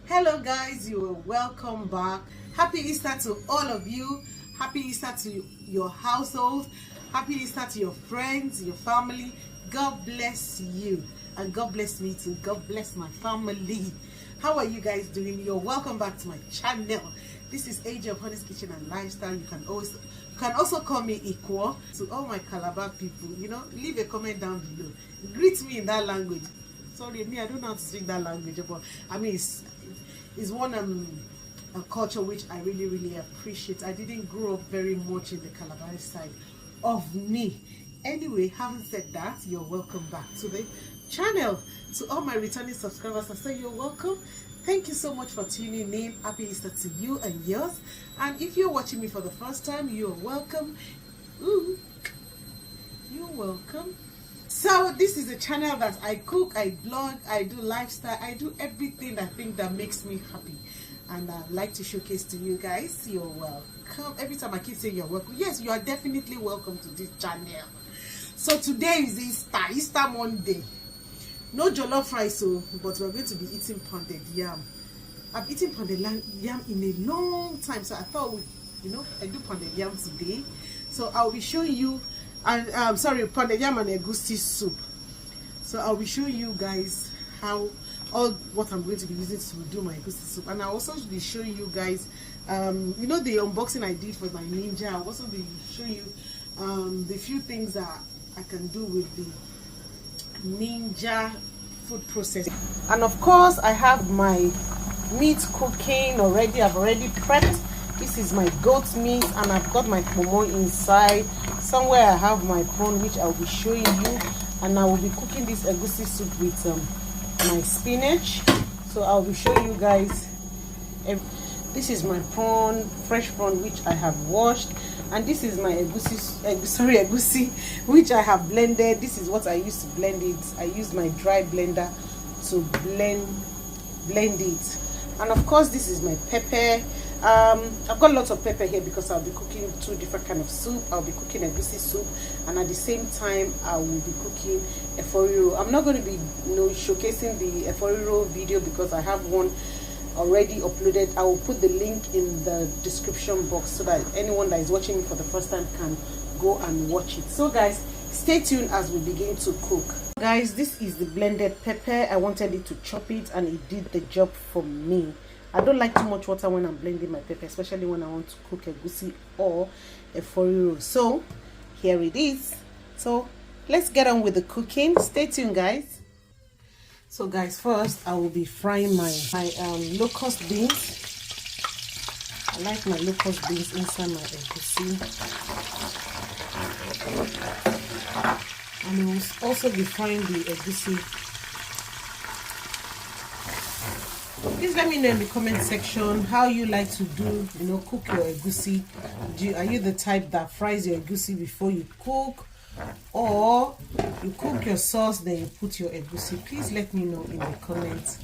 Hello guys, you are welcome back. Happy Easter to all of you. Happy Easter to your household. Happy Easter to your friends, your family. God bless you and God bless me too. God bless my family. How are you guys doing? You're welcome back to my channel. This is Age of Honest Kitchen and Lifestyle. You can also call me Equal. To all my Calabar people, leave a comment down below. Greet me in that language. Sorry, me, I don't know how to speak that language, but I mean, it's one a culture which I really appreciate. I didn't grow up very much in the Calabar side of me. Anyway, having said that, you're welcome back to the channel. To all my returning subscribers, I say you're welcome. Thank you so much for tuning in. Happy Easter to you and yours. And if you're watching me for the first time, you're welcome. Ooh, you're welcome. So this is a channel that I cook, I blog, I do lifestyle, I do everything I think that makes me happy, and I like to showcase to you guys. You're welcome. Every time I keep saying you're welcome, yes, you are definitely welcome to this channel. So today is Easter Monday. No jollof rice, but we're going to be eating pounded yam. I've eaten pounded yam in a long time, so I thought I do pounded yam today. So I'll be showing you. And pounded yam and egusi soup. So I'll be showing you guys what I'm going to be using to do my egusi soup, and I'll also be showing you guys the unboxing I did for my ninja. I'll also be showing you the few things that I can do with the ninja food processor. And of course I have my meat cooking already. I've already prepped. This is my goat meat, and I've got my Kpomo inside. Somewhere I have my prawn, which I'll be showing you, and I will be cooking this egusi soup with my spinach. So I'll be showing you guys. This is my prawn, fresh prawn, which I have washed, and this is my egusi, which I have blended. This is what I use to blend it. I use my dry blender to blend it, and of course this is my pepper. I've got lots of pepper here because I'll be cooking two different kind of soup. I'll be cooking egusi soup, and at the same time I will be cooking eforiro. I'm not going to be showcasing the eforiro video because I have one already uploaded. I will put the link in the description box so that anyone that is watching me for the first time can go and watch it. So guys, stay tuned as we begin to cook. Guys, this is the blended pepper. I wanted it to chop it, and it did the job for me. I don't like too much water when I'm blending my pepper, especially when I want to cook egusi or eforiro. So here it is. So let's get on with the cooking. Stay tuned, guys. So guys, first I will be frying my locust beans. I like my locust beans inside my egusi, and I will also be frying the egusi. Please let me know in the comment section how you like to do, cook your egusi. Are you the type that fries your egusi before you cook, or you cook your sauce then you put your egusi? Please let me know in the comment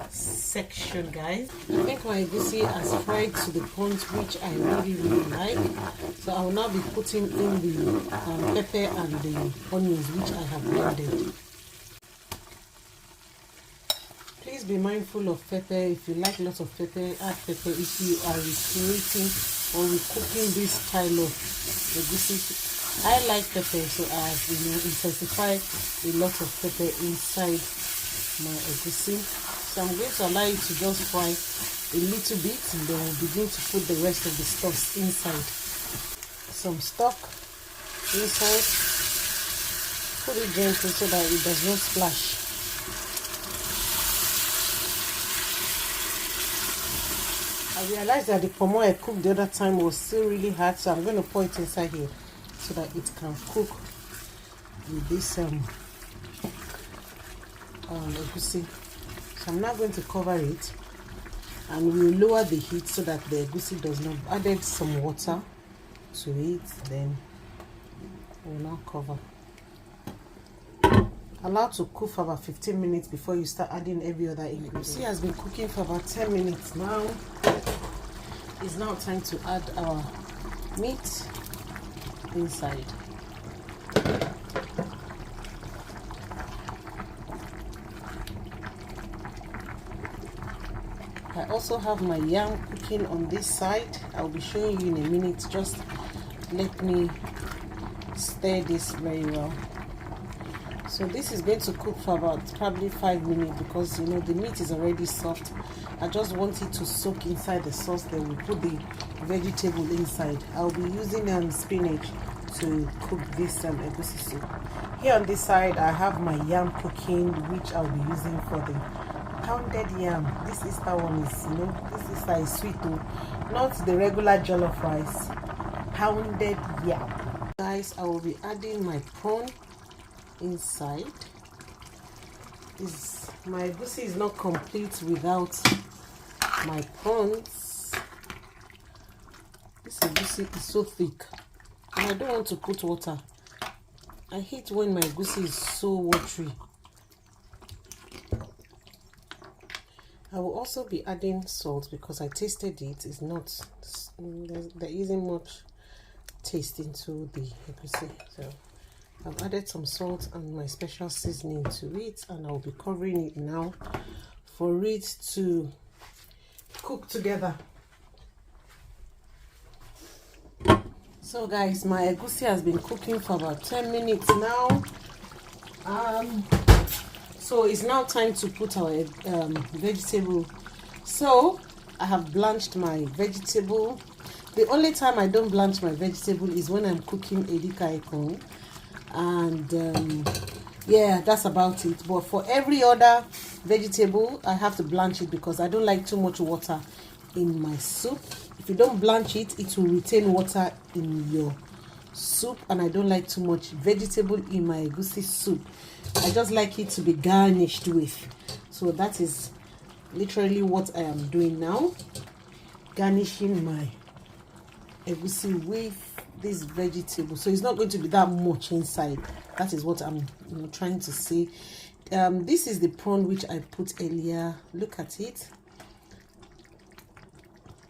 section, guys. I think my egusi has fried to the point which I really like. So I will now be putting in the pepper and the onions which I have blended. Please be mindful of pepper. If you like lots of pepper, add pepper. If you are recreating or recooking this style of egusi, I like pepper, so I have intensified a lot of pepper inside my egusi. So I'm going to allow it to just fry a little bit, and then we'll begin to put the rest of the stuff inside. Some stock inside. Put it gently so that it does not splash. I realized that the Kpomo I cooked the other time was still really hard, so I'm going to pour it inside here so that it can cook with this egusi. So I'm now going to cover it, and we'll lower the heat so that the egusi does not. Added some water to it, then we'll now cover. Allow to cook for about 15 minutes before you start adding every other ingredient. Egusi has been cooking for about 10 minutes now. It's now time to add our meat inside. I also have my yam cooking on this side. I'll be showing you in a minute. Just let me stir this very well. So this is going to cook for about probably 5 minutes because you know the meat is already soft. I just want it to soak inside the sauce. Then we put the vegetable inside. I'll be using spinach to cook this egusi soup. Here on this side I have my yam cooking, which I'll be using for the pounded yam. This Easter one is, you know, this Easter is sweet too, not the regular jollof rice, pounded yam. Guys, I will be adding my prawn inside. My egusi is not complete without my prawns. This egusi is so thick and I don't want to put water. I hate when my egusi is so watery. I will also be adding salt because I tasted it. It's not, there isn't much taste into the egusi. So I've added some salt and my special seasoning to it, and I'll be covering it now for it to cook together. So guys, my egusi has been cooking for about 10 minutes now. So it's now time to put our vegetable. So I have blanched my vegetable. The only time I don't blanch my vegetable is when I'm cooking edikaikong. And yeah, that's about it. But for every other vegetable, I have to blanch it because I don't like too much water in my soup. If you don't blanch it, it will retain water in your soup, and I don't like too much vegetable in my egusi soup. I just like it to be garnished with. So that is literally what I am doing now, garnishing my egusi with this vegetable. So it's not going to be that much inside. That is what I'm trying to say. This is the prawn which I put earlier. Look at it.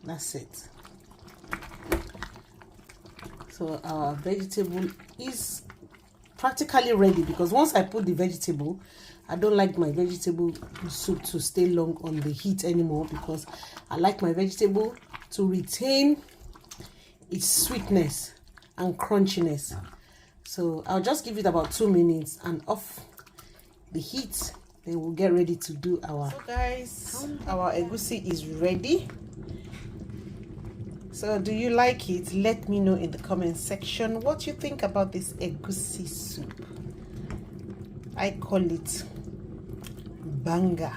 That's it. So our vegetable is practically ready, because once I put the vegetable, I don't like my vegetable soup to stay long on the heat anymore, because I like my vegetable to retain its sweetness and crunchiness. So I'll just give it about 2 minutes and off the heat, then we'll get ready to do our. So guys, our egusi is ready. So do you like it? Let me know in the comment section what you think about this egusi soup. I call it banga.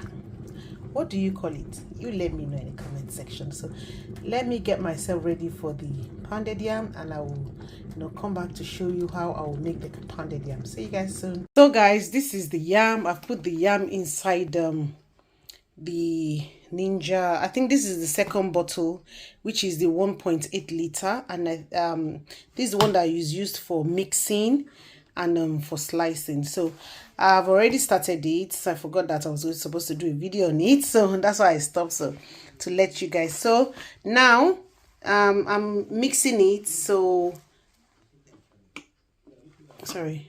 What do you call it? You let me know in the comment section. So let me get myself ready for the pounded yam, and I will come back to show you how I will make the pounded yam. See you guys soon. So guys, this is the yam. I've put the yam inside the Ninja. I think this is the second bottle, which is the 1.8 liter, and this is the one that is used for mixing and for slicing. So I've already started it, so I forgot that I was supposed to do a video on it, so that's why I stopped, so to let you guys. So now I'm mixing it. So sorry,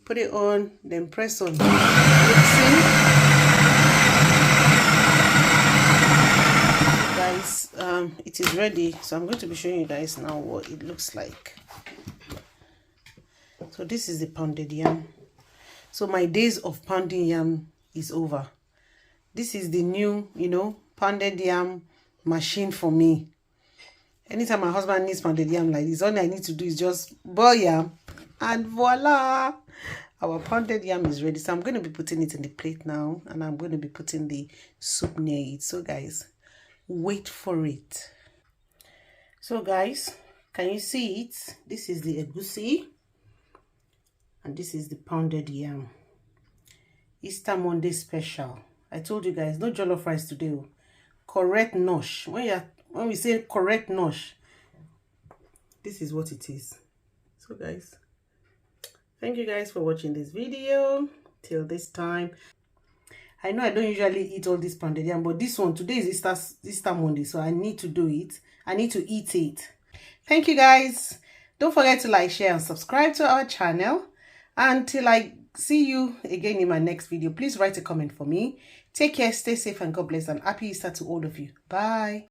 put it on, then press on mixing. Guys, it is ready, so I'm going to be showing you guys now what it looks like. So this is the pounded yam. So my days of pounding yam is over. This is the new, pounded yam machine for me. Anytime my husband needs pounded yam like this, all I need to do is just boil yam, and voila, our pounded yam is ready. So I'm going to be putting it in the plate now, and I'm going to be putting the soup near it. So guys, wait for it. So guys, can you see it? This is the egusi, and this is the pounded yam. Easter Monday special. I told you guys, no jollof rice today. Correct nosh. When we say correct nosh, this is what it is. So guys, thank you guys for watching this video till this time. I know I don't usually eat all this pounded yam, but this one, today is Easter Monday, so I need to do it. I need to eat it. Thank you guys. Don't forget to like, share, and subscribe to our channel. Until I see you again in my next video, please write a comment for me. Take care, stay safe, and God bless, and happy Easter to all of you. Bye.